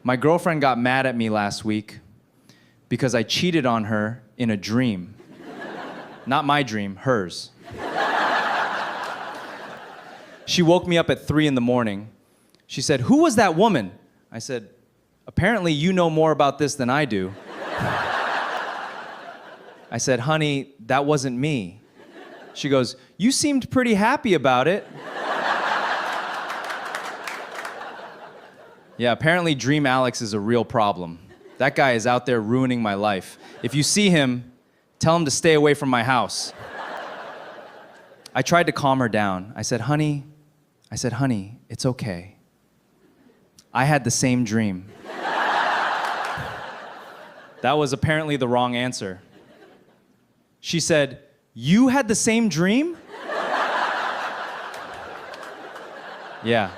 My girlfriend got mad at me last week because I cheated on her in a dream. Not my dream, hers. She woke me up at 3 a.m. She said, "Who was that woman?" I said, "Apparently you know more about this than I do." I said, "Honey, that wasn't me." She goes, "You seemed pretty happy about it." Yeah, apparently Dream Alex is a real problem. That guy is out there ruining my life. If you see him, tell him to stay away from my house. I tried to calm her down. I said, honey, it's okay. I had the same dream. That was apparently the wrong answer. She said, "You had the same dream?" Yeah.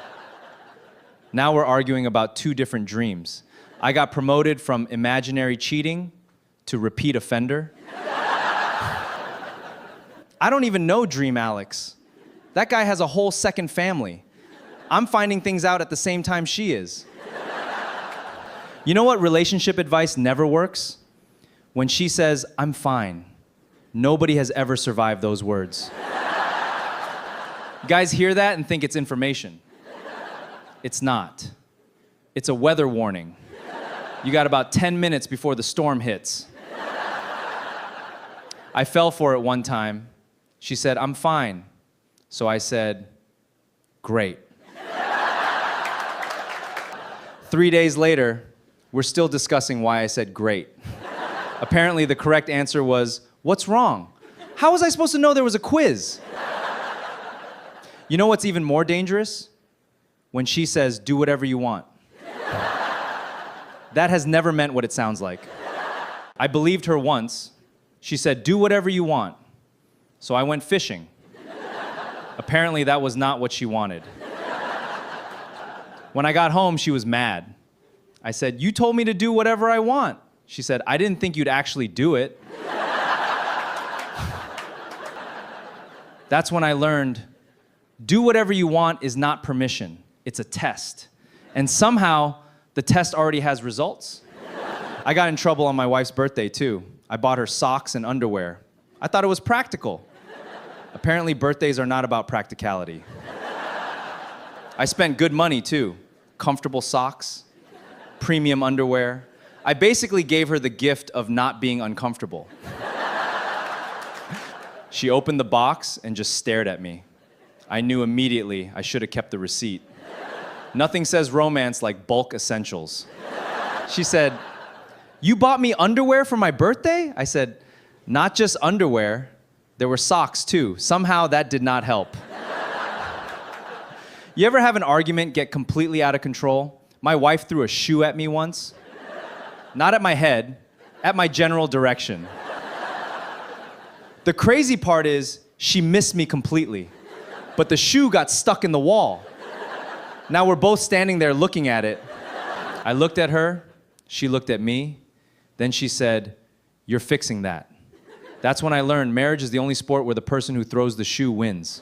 Now we're arguing about 2 different dreams. I got promoted from imaginary cheating to repeat offender. I don't even know Dream Alex. That guy has a whole second family. I'm finding things out at the same time she is. You know what relationship advice never works? When she says, "I'm fine." Nobody has ever survived those words. You guys hear that and think it's information. It's not. It's a weather warning. You got about 10 minutes before the storm hits. I fell for it one time. She said, "I'm fine." So I said, "Great." 3 days later, we're still discussing why I said great. Apparently the correct answer was, "What's wrong? How was I supposed to know there was a quiz?" You know what's even more dangerous? When she says, "Do whatever you want." That has never meant what it sounds like. I believed her once. She said, "Do whatever you want." So I went fishing. Apparently that was not what she wanted. When I got home, she was mad. I said, "You told me to do whatever I want." She said, "I didn't think you'd actually do it." That's when I learned, do whatever you want is not permission. It's a test. And somehow, the test already has results. I got in trouble on my wife's birthday, too. I bought her socks and underwear. I thought it was practical. Apparently, birthdays are not about practicality. I spent good money, too. Comfortable socks, premium underwear. I basically gave her the gift of not being uncomfortable. She opened the box and just stared at me. I knew immediately I should have kept the receipt. Nothing says romance like bulk essentials. She said, "You bought me underwear for my birthday?" I said, "Not just underwear, there were socks too. Somehow that did not help." You ever have an argument get completely out of control? My wife threw a shoe at me once. Not at my head, at my general direction. The crazy part is, she missed me completely, but the shoe got stuck in the wall. Now we're both standing there looking at it. I looked at her, she looked at me, then she said, "You're fixing that." That's when I learned marriage is the only sport where the person who throws the shoe wins.